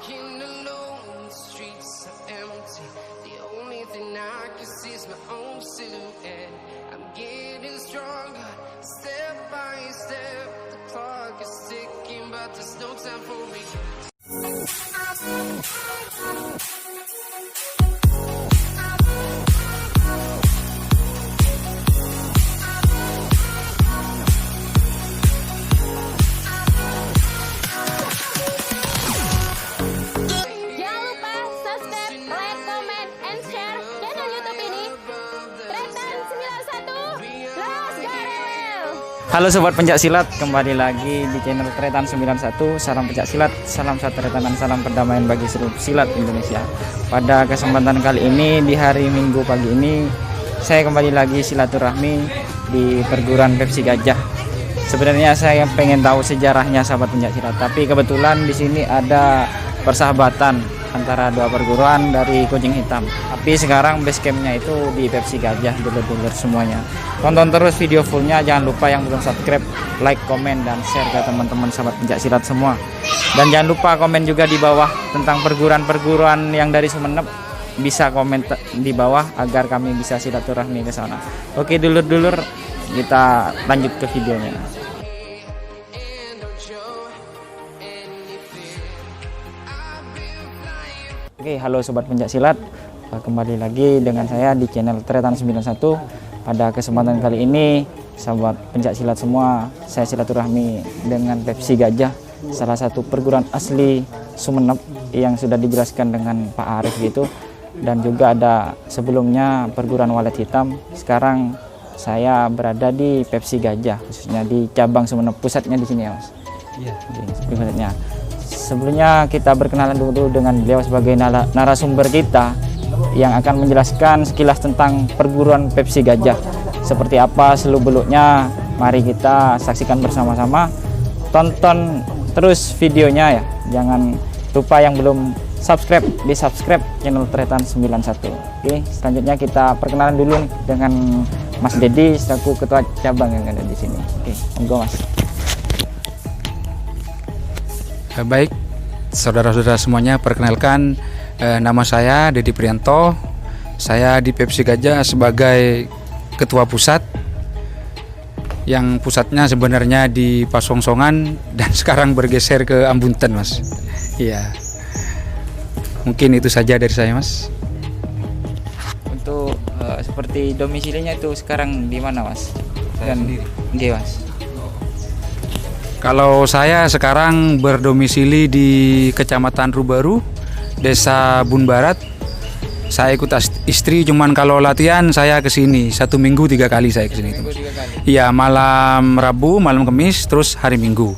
Walking alone, the streets are empty. The only thing I can see is my own silhouette. I'm getting stronger, step by step. The clock is ticking, but there's no time for me. Halo sobat pencak silat, kembali lagi di channel Tretan 91. Salam pencak silat, salam satu retanan, salam perdamaian bagi seluruh silat Indonesia. Pada kesempatan kali ini di hari Minggu pagi ini saya kembali lagi silaturahmi di perguruan Pepsi Gajah. Sebenarnya saya pengen tahu sejarahnya sahabat pencak silat, tapi kebetulan di sini ada persahabatan antara dua perguruan dari kucing hitam. Tapi sekarang base campnya itu di Pepsi Gajah, dulur-dulur semuanya. Tonton terus video fullnya, jangan lupa yang belum subscribe, like, komen, dan share ke teman-teman sahabat pencak silat semua. Dan jangan lupa komen juga di bawah tentang perguruan-perguruan yang dari Sumeneb, bisa komen di bawah agar kami bisa silaturahmi ke sana. Oke dulur-dulur, kita lanjut ke videonya. Oke, halo sobat pencak silat, kembali lagi dengan saya di channel Tretan 91. Pada kesempatan kali ini sahabat pencak silat semua, saya silaturahmi dengan Pepsi Gajah, salah satu perguruan asli Sumeneb yang sudah dijelaskan dengan Pak Arif gitu. Dan juga ada sebelumnya perguruan Walet Hitam. Sekarang saya berada di Pepsi Gajah, khususnya di cabang Sumeneb, pusatnya di sini ya Mas. Iya. Pusatnya. Sebelumnya kita berkenalan dulu dengan beliau sebagai narasumber kita yang akan menjelaskan sekilas tentang perguruan Pepsi Gajah. Seperti apa seluk-beluknya, mari kita saksikan bersama-sama. Tonton terus videonya ya. Jangan lupa yang belum subscribe, di subscribe channel Tretan 91. Oke, selanjutnya kita perkenalan dulu dengan Mas Dedi selaku ketua cabang yang ada di sini. Oke, monggo Mas. Baik, saudara-saudara semuanya, perkenalkan nama saya Dedi Prianto. Saya di Pepsi Gajah sebagai ketua pusat, yang pusatnya sebenarnya di Pasongsongan dan sekarang bergeser ke Ambunten, Mas. Iya. Mungkin itu saja dari saya, Mas. Untuk seperti domisilinya itu sekarang di mana, Mas? Saya sendiri. Nggih, Mas. Kalau saya sekarang berdomisili di Kecamatan Rubaru, Desa Bun Barat. Saya ikut istri, cuman kalau latihan saya ke sini 1 minggu 3 kali saya ke sini. Iya, malam Rabu, malam Kamis, terus hari Minggu.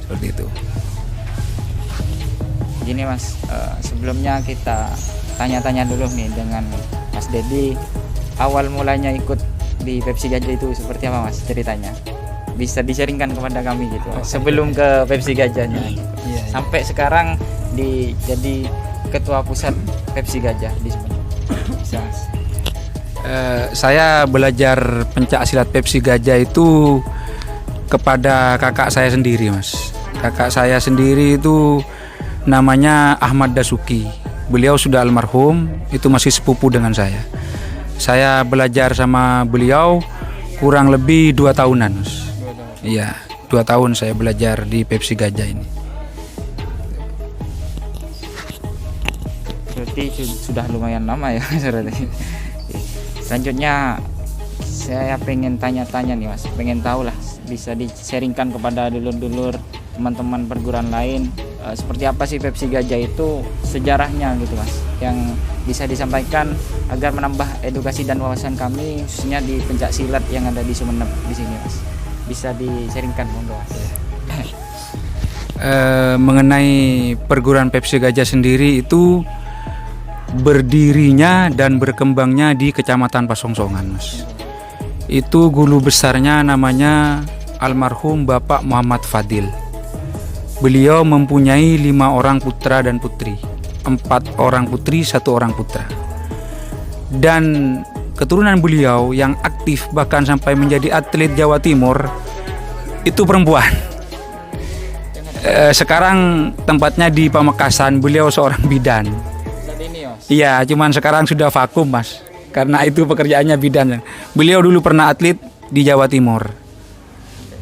Seperti itu. Gini Mas, sebelumnya kita tanya-tanya dulu nih dengan Mas Dedi. Awal mulanya ikut di Pepsi Gajah itu seperti apa Mas ceritanya? Bisa di-sharingkan kepada kami gitu. Sebelum ke Pepsi Gajahnya. Iya. Sampai sekarang jadi ketua pusat Pepsi Gajah di sini. Bisa. Saya belajar pencak silat Pepsi Gajah itu kepada kakak saya sendiri, Mas. Kakak saya sendiri itu namanya Ahmad Dasuki. Beliau sudah almarhum, itu masih sepupu dengan saya. Saya belajar sama beliau kurang lebih 2 tahunan, Mas. Iya, 2 tahun saya belajar di Pepsi Gajah ini. Berarti sudah lumayan lama ya. Selanjutnya saya pengen tanya-tanya nih Mas, pengen tahu lah, bisa di-sharingkan kepada dulur-dulur teman-teman perguruan lain, seperti apa sih Pepsi Gajah itu, sejarahnya gitu Mas, yang bisa disampaikan agar menambah edukasi dan wawasan kami khususnya di pencak silat yang ada di Sumeneb di sini Mas. Bisa di-sharingkan monggo Mas. Mengenai perguruan Pepsi Gajah sendiri itu berdirinya dan berkembangnya di Kecamatan Pasongsongan, Mas. Itu guru besarnya namanya almarhum Bapak Muhammad Fadil. Beliau mempunyai 5 orang putra dan putri, 4 orang putri, 1 orang putra. Dan keturunan beliau yang aktif bahkan sampai menjadi atlet Jawa Timur itu perempuan. Sekarang tempatnya di Pamekasan, beliau seorang bidan. Saat ini Mas. Iya, cuman sekarang sudah vakum Mas, karena itu pekerjaannya bidan. Beliau dulu pernah atlet di Jawa Timur,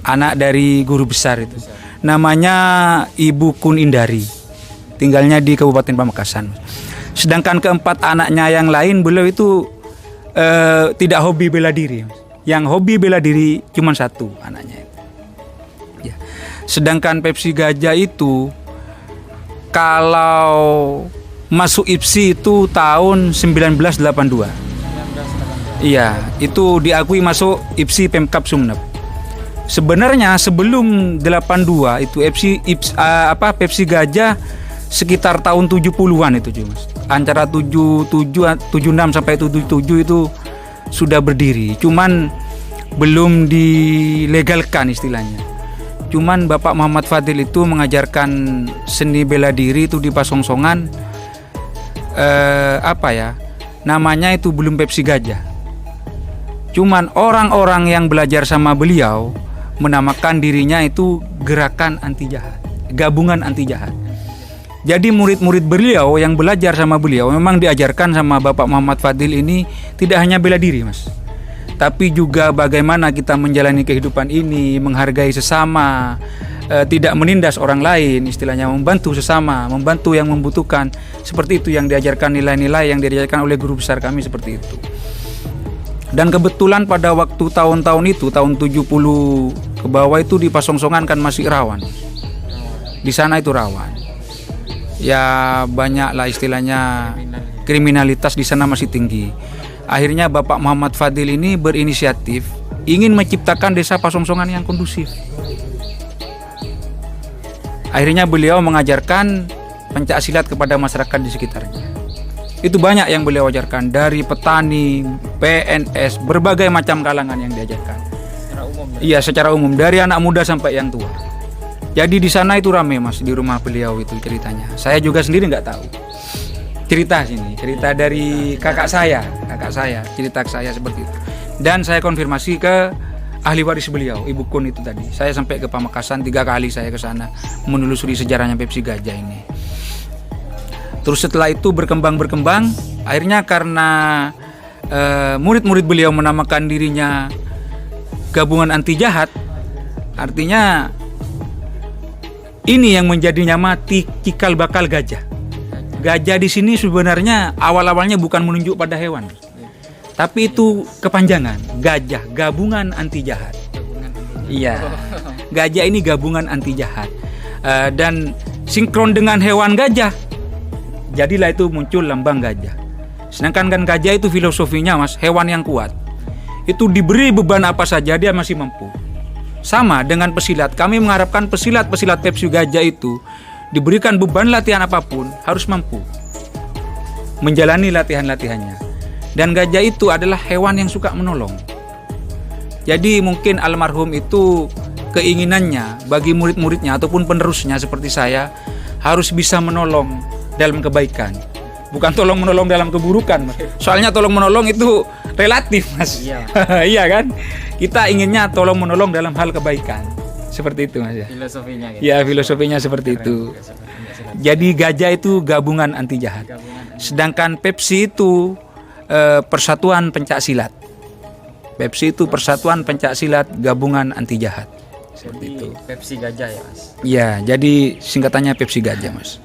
anak dari guru besar itu. Namanya Ibu Kun Indari, tinggalnya di Kabupaten Pamekasan. Sedangkan keempat anaknya yang lain, beliau itu tidak hobi bela diri. Yang hobi bela diri cuma satu anaknya. Ya. Sedangkan Pepsi Gajah itu kalau masuk IPSI itu tahun 1982. Iya, itu diakui masuk IPSI Pemkab Sumeneb. Sebenarnya sebelum 82 itu Pepsi Gajah sekitar tahun 70-an itu Mas. Antara 76 sampai 77 itu sudah berdiri. Cuman belum dilegalkan istilahnya. Cuman Bapak Muhammad Fadil itu mengajarkan seni bela diri itu di Pasongsongan, namanya itu belum Pepsi Gajah. Cuman orang-orang yang belajar sama beliau menamakan dirinya itu gerakan anti jahat, gabungan anti jahat. Jadi murid-murid beliau yang belajar sama beliau memang diajarkan sama Bapak Muhammad Fadil ini tidak hanya bela diri Mas, tapi juga bagaimana kita menjalani kehidupan ini, menghargai sesama, tidak menindas orang lain, istilahnya membantu sesama, membantu yang membutuhkan. Seperti itu yang diajarkan, nilai-nilai yang diajarkan oleh guru besar kami seperti itu. Dan kebetulan pada waktu tahun-tahun itu, tahun 70 ke bawah itu di Pasongsongan kan masih rawan. Di sana itu rawan. Ya banyak lah istilahnya, kriminalitas di sana masih tinggi. Akhirnya Bapak Muhammad Fadil ini berinisiatif ingin menciptakan desa Pasongsongan yang kondusif. Akhirnya beliau mengajarkan pencak silat kepada masyarakat di sekitarnya. Itu banyak yang beliau ajarkan, dari petani, PNS, berbagai macam kalangan yang diajarkan. Secara umum. Iya, secara umum, dari anak muda sampai yang tua. Jadi di sana itu rame Mas, di rumah beliau itu ceritanya. Saya juga sendiri nggak tahu. Cerita dari kakak saya, cerita ke saya seperti itu. Dan saya konfirmasi ke ahli waris beliau, Ibu Kun itu tadi. Saya sampai ke Pamekasan 3 kali saya ke sana menelusuri sejarahnya Pepsi Gajah ini. Terus setelah itu berkembang, akhirnya karena murid-murid beliau menamakan dirinya gabungan anti jahat, artinya ini yang menjadi nama cikal bakal gajah. Gajah di sini sebenarnya awal-awalnya bukan menunjuk pada hewan, tapi itu kepanjangan, gajah, gabungan anti jahat. Iya, gajah ini gabungan anti jahat, dan sinkron dengan hewan gajah, jadilah itu muncul lambang gajah. Sedangkan kan gajah itu filosofinya Mas, hewan yang kuat. Itu diberi beban apa saja dia masih mampu. Sama dengan pesilat, kami mengharapkan pesilat-pesilat Pepsi Gajah itu diberikan beban latihan apapun harus mampu menjalani latihan-latihannya. Dan gajah itu adalah hewan yang suka menolong. Jadi mungkin almarhum itu keinginannya bagi murid-muridnya ataupun penerusnya seperti saya harus bisa menolong dalam kebaikan, bukan tolong menolong dalam keburukan Mas. Soalnya tolong menolong itu relatif Mas. Iya. Iya kan? Kita inginnya tolong menolong dalam hal kebaikan. Seperti itu Mas ya. Filosofinya gitu. Ya, filosofinya seperti itu. Jadi gajah itu gabungan anti jahat. Sedangkan Pepsi itu persatuan pencak silat. Pepsi itu persatuan pencak silat gabungan anti jahat. Seperti itu. Pepsi Gajah ya Mas. Ya, jadi singkatannya Pepsi Gajah Mas.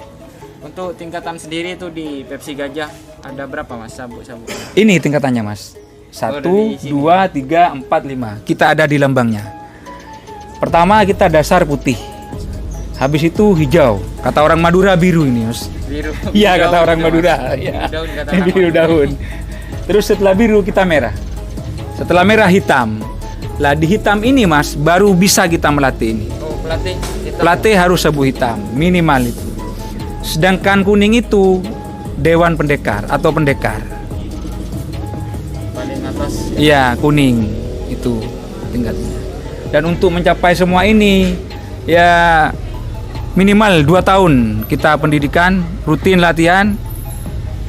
Untuk tingkatan sendiri itu di Pepsi Gajah ada berapa Mas sabuk-sabuk? Ini tingkatannya Mas. 1, 2, 3, 4, 5. Kita ada di lambangnya. Pertama kita dasar putih. Habis itu hijau. Kata orang Madura biru ini Mas. Biru. Iya, kata orang Madura. Iya. Biru daun. Terus setelah biru kita merah. Setelah merah hitam. Lah di hitam ini Mas baru bisa kita melatih ini. Oh, pelatih hitam. Pelatih harus sabuk hitam minimal itu. Sedangkan kuning itu dewan pendekar atau pendekar. Paling atas. Iya, kuning itu tingkatnya. Dan untuk mencapai semua ini ya minimal 2 tahun kita pendidikan, rutin latihan,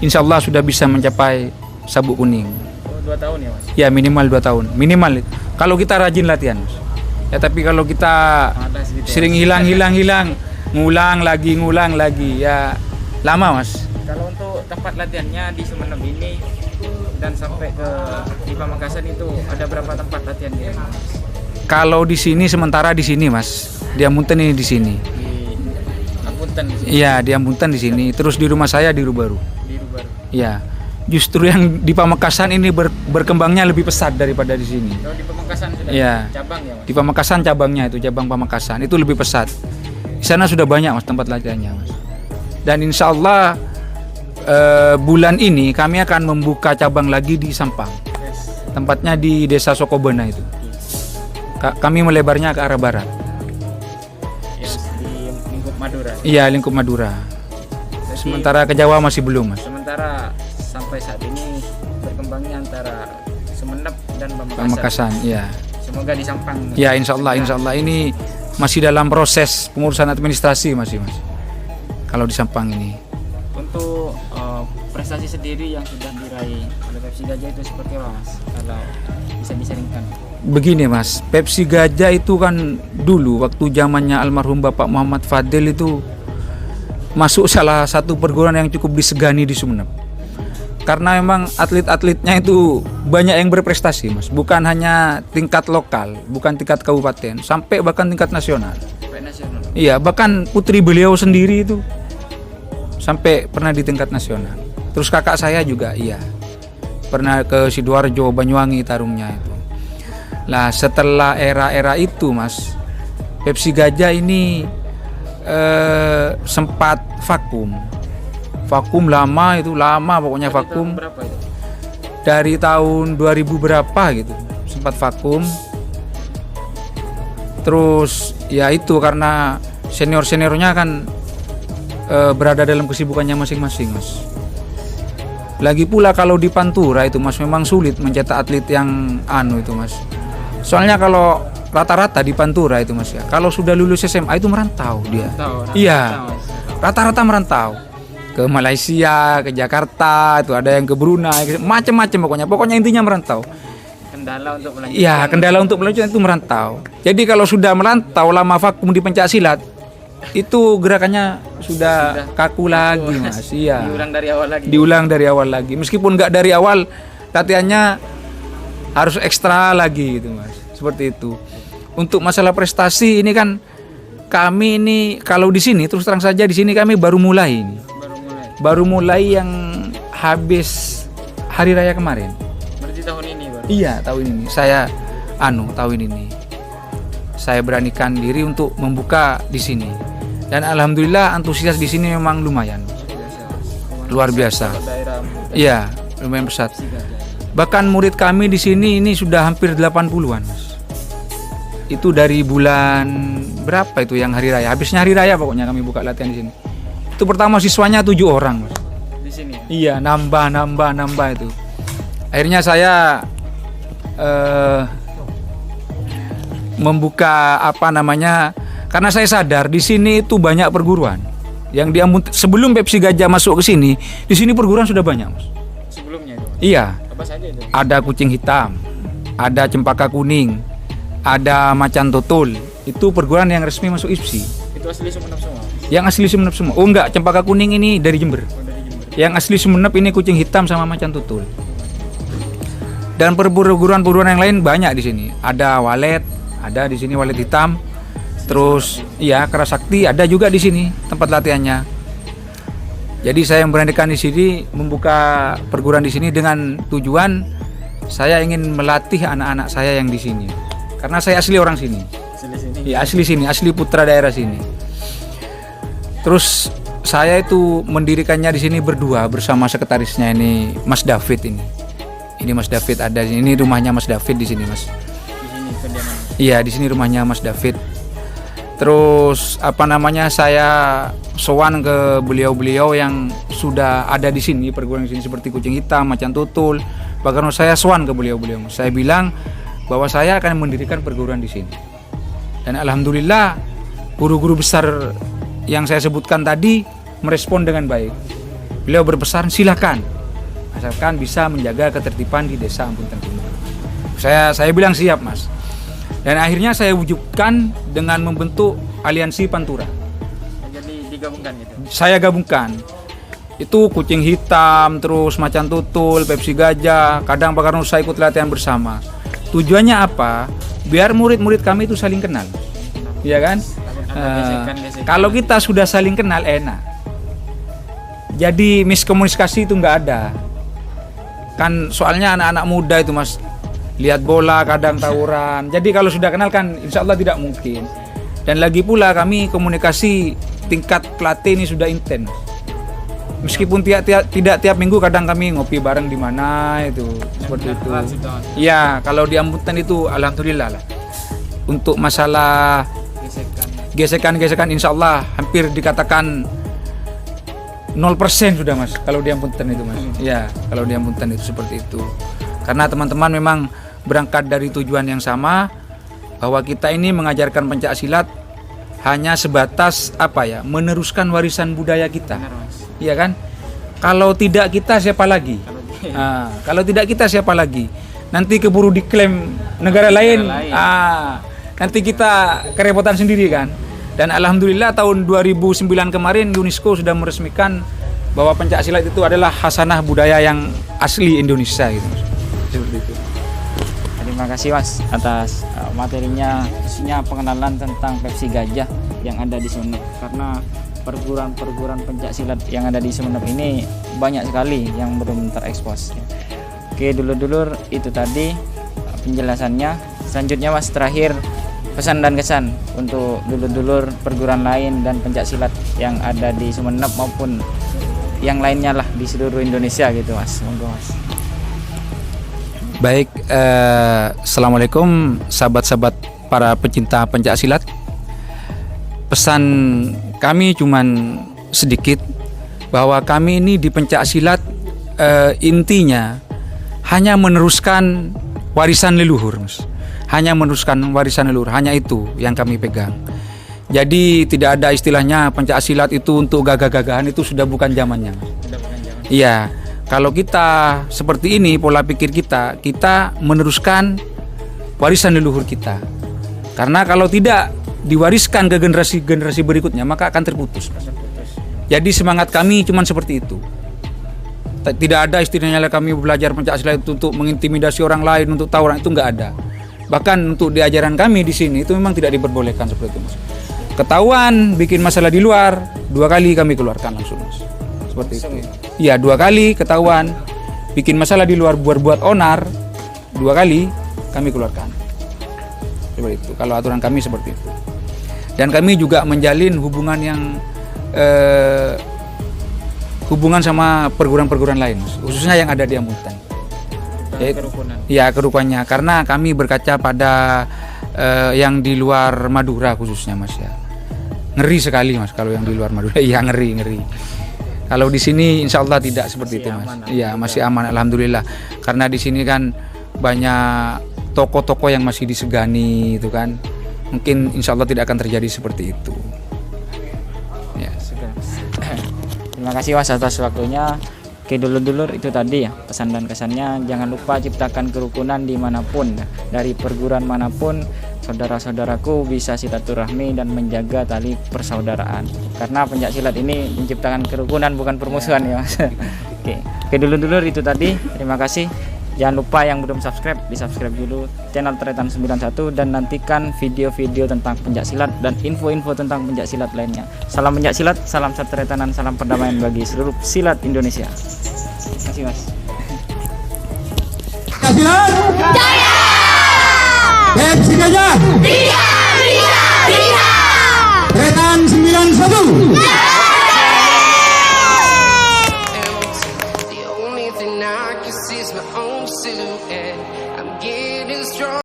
insya Allah sudah bisa mencapai sabuk kuning. Oh, 2 tahun ya Mas? Ya minimal 2 tahun, minimal. Kalau kita rajin latihan Mas. Ya tapi kalau kita Malas gitu ya, sering hilang, ngulang lagi ya lama mas. Kalau untuk tempat latihannya di Sumeneb ini dan sampai ke di Pamekasan itu ada berapa tempat latihan dia? Kalau di sini sementara di sini mas, di Amunten ini di sini. Di Amunten di sini. Iya di Amunten di sini. Terus di rumah saya di Rubaru. Di Rubaru. Iya. Justru yang di Pamekasan ini berkembangnya lebih pesat daripada di sini. Kalau di Pamekasan sudah Iya. cabang ya mas? Di Pamekasan cabangnya itu cabang Pamekasan itu lebih pesat. Di sana sudah banyak mas tempat latihannya mas. Dan insya Allah bulan ini kami akan membuka cabang lagi di Sampang. Yes. Tempatnya di Desa Sokobena itu. Kami melebarnya ke arah barat. Yes, di lingkup Madura. Iya lingkup Madura. Jadi, Sementara ke Jawa masih belum mas. sementara sampai saat ini berkembangnya antara Sumeneb dan Pamekasan. Pamekasan, iya. Semoga di Sampang. Ya insya Allah ini masih dalam proses pengurusan administrasi masih mas. Kalau di Sampang ini. Untuk prestasi sendiri yang sudah diraih oleh Pepsi Gajah itu seperti apa mas? Kalau bisa disaringkan. Begini mas, Pepsi Gajah itu kan dulu waktu zamannya almarhum Bapak Muhammad Fadil itu masuk salah satu perguruan yang cukup disegani di Sumeneb. Karena memang atlet-atletnya itu banyak yang berprestasi mas, bukan hanya tingkat lokal, bukan tingkat kabupaten, sampai bahkan tingkat nasional. Sampai nasional. Iya, bahkan putri beliau sendiri itu sampai pernah di tingkat nasional. Terus kakak saya juga iya, pernah ke Sidoarjo, Banyuwangi tarungnya itu. Lah setelah era-era itu mas, Pepsi Gajah ini sempat vakum lama pokoknya Dari vakum tahun berapa itu? dari tahun 2000 berapa gitu sempat vakum. Terus ya itu karena seniornya kan berada dalam kesibukannya masing-masing mas. Lagi pula kalau di Pantura itu mas memang sulit mencetak atlet yang itu mas. Soalnya kalau rata-rata di Pantura itu mas ya, kalau sudah lulus SMA itu merantau dia. Iya, rata-rata merantau ke Malaysia, ke Jakarta, itu ada yang ke Brunei, macam-macam pokoknya intinya merantau. Kendala untuk melanjutkan. Iya, kendala untuk melanjutkan itu merantau. Jadi kalau sudah merantau lama vakum di pencak silat, itu gerakannya sudah kaku lagi mas. Iya. Diulang dari awal lagi. Meskipun nggak dari awal, latihannya harus ekstra lagi gitu mas. Seperti itu. Untuk masalah prestasi ini kan kami ini kalau di sini terus terang saja di sini kami baru mulai ini. Baru mulai yang habis hari raya kemarin. Berarti tahun ini baru. Iya, tahun ini. Saya tahun ini. Saya beranikan diri untuk membuka di sini. Dan alhamdulillah antusias di sini memang lumayan. Luar biasa. Iya, lumayan pesat. Bahkan murid kami di sini ini sudah hampir 80-an, Mas. Itu dari bulan berapa itu yang hari raya? Habisnya hari raya pokoknya kami buka latihan di sini. Itu pertama siswanya 7 orang, Mas. Di sini. Iya, nambah itu. Akhirnya saya membuka karena saya sadar di sini itu banyak perguruan. Yang sebelum Pepsi Gajah masuk ke sini, di sini perguruan sudah banyak, Mas. Sebelumnya itu. Iya. Apa saja itu? Ada kucing hitam, ada cempaka kuning, ada macan tutul. Itu perguruan yang resmi masuk IPSI. Itu asli Sumeneb semua. Yang asli Sumeneb semua. Oh enggak, cempaka kuning ini dari Jember. Dari Jember. Yang asli Sumeneb ini kucing hitam sama macan tutul. Dan perguruan-perguruan yang lain banyak di sini. Ada walet, ada di sini walet hitam. Terus iya Kerasakti ada juga di sini tempat latihannya. Jadi saya memberanikan di sini membuka perguruan di sini dengan tujuan saya ingin melatih anak-anak saya yang di sini. Karena saya asli orang sini. Asli sini. Iya, asli sini, asli putra daerah sini. Terus saya itu mendirikannya di sini berdua bersama sekretarisnya ini Mas David ini. Ini Mas David ada di sini. Ini rumahnya Mas David di sini, Mas. Di sini kediaman. Iya, di sini rumahnya Mas David. Terus saya sowan ke beliau-beliau yang sudah ada di sini perguruan di sini seperti kucing hitam, macan tutul. Bahkan saya sowan ke beliau-beliau. Saya bilang bahwa saya akan mendirikan perguruan di sini. Dan alhamdulillah guru-guru besar yang saya sebutkan tadi merespon dengan baik. Beliau berpesan silakan, asalkan bisa menjaga ketertiban di Desa Amunten Timur. Saya bilang siap, Mas. Dan akhirnya saya wujudkan dengan membentuk Aliansi Pantura. Gabungkan gitu. Saya gabungkan. Itu kucing hitam, terus macan tutul, Pepsi gajah, kadang Pak Karno saya ikut latihan bersama. Tujuannya apa? Biar murid-murid kami itu saling kenal. Iya kan? Gesekan. Kalau kita sudah saling kenal enak. Jadi miskomunikasi itu nggak ada. Kan soalnya anak-anak muda itu Mas, lihat bola kadang tawuran. Jadi kalau sudah kenal kan insya Allah tidak mungkin. Dan lagi pula kami komunikasi tingkat pelatih ini sudah intens. Meskipun tidak tiap minggu kadang kami ngopi bareng di mana itu seperti itu. Iya, kalau di Ambuntan itu alhamdulillah lah. Untuk masalah gesekan insya Allah hampir dikatakan 0% sudah Mas kalau di Ambuntan itu Mas. Iya, kalau di Ambuntan itu seperti itu. Karena teman-teman memang berangkat dari tujuan yang sama, bahwa kita ini mengajarkan pencak silat hanya sebatas meneruskan warisan budaya kita. Iya kan? Kalau tidak kita siapa lagi? Kalau tidak kita siapa lagi? Nanti keburu diklaim negara lain. Nanti kita kerepotan sendiri kan? Dan alhamdulillah tahun 2009 kemarin UNESCO sudah meresmikan bahwa pencak silat itu adalah khasanah budaya yang asli Indonesia gitu. Seperti itu. Terima kasih Mas atas materinya, khususnya pengenalan tentang Pepsi Gajah yang ada di Sumeneb. Karena perguruan-perguruan pencak silat yang ada di Sumeneb ini banyak sekali yang belum terekspos. Oke dulur-dulur, itu tadi penjelasannya. Selanjutnya Mas, terakhir pesan dan kesan untuk dulur-dulur perguruan lain dan pencak silat yang ada di Sumeneb maupun yang lainnya lah di seluruh Indonesia gitu Mas. Monggo Mas. Baik, assalamualaikum sahabat-sahabat para pecinta pencak silat. Pesan kami cuman sedikit, bahwa kami ini di pencak silat intinya hanya meneruskan warisan leluhur, Mas. Hanya meneruskan warisan leluhur, hanya itu yang kami pegang. Jadi tidak ada istilahnya pencak silat itu untuk gagah-gagahan, itu sudah bukan zamannya. Iya, kalau kita seperti ini pola pikir kita meneruskan warisan leluhur kita. Karena kalau tidak diwariskan ke generasi berikutnya, maka akan terputus. Jadi semangat kami cuma seperti itu. Tidak ada istilahnya kami belajar pencak silat itu untuk mengintimidasi orang lain, untuk tawuran, itu nggak ada. Bahkan untuk di ajaran kami di sini itu memang tidak diperbolehkan seperti itu, Mas. Ketahuan bikin masalah di luar, 2 kali kami keluarkan langsung, Mas. Seperti itu. Iya, 2 kali ketahuan bikin masalah di luar, buat onar, 2 kali kami keluarkan. Seperti itu. Kalau aturan kami seperti itu. Dan kami juga menjalin hubungan yang hubungan sama perguruan-perguruan lain, khususnya yang ada di Ambuntan. Ya, kerukunannya. Karena kami berkaca pada yang di luar Madura khususnya, Mas ya. Ngeri sekali, Mas, kalau yang di luar Madura. Iya, ngeri. Kalau di sini insya Allah tidak seperti itu, Mas. Iya, masih aman, alhamdulillah. Karena di sini kan banyak toko-toko yang masih disegani itu kan. Mungkin insya Allah tidak akan terjadi seperti itu. Ya. Terima kasih Mas atas waktunya. Oke dulur-dulur, itu tadi ya pesan dan kesannya. Jangan lupa ciptakan kerukunan dimanapun, dari perguruan manapun. Saudara-saudaraku bisa silaturahmi dan menjaga tali persaudaraan. Karena pencak silat ini menciptakan kerukunan, bukan permusuhan ya Mas. Oke dulur-dulur, itu tadi. Terima kasih. Jangan lupa yang belum subscribe, di-subscribe dulu channel Tretan 91 dan nantikan video-video tentang pencak silat dan info-info tentang pencak silat lainnya. Salam pencak silat, salam Tretanan, salam perdamaian bagi seluruh silat Indonesia. Terima kasih Mas. Silat jaya. Pepsi Gajah. Tretan 91.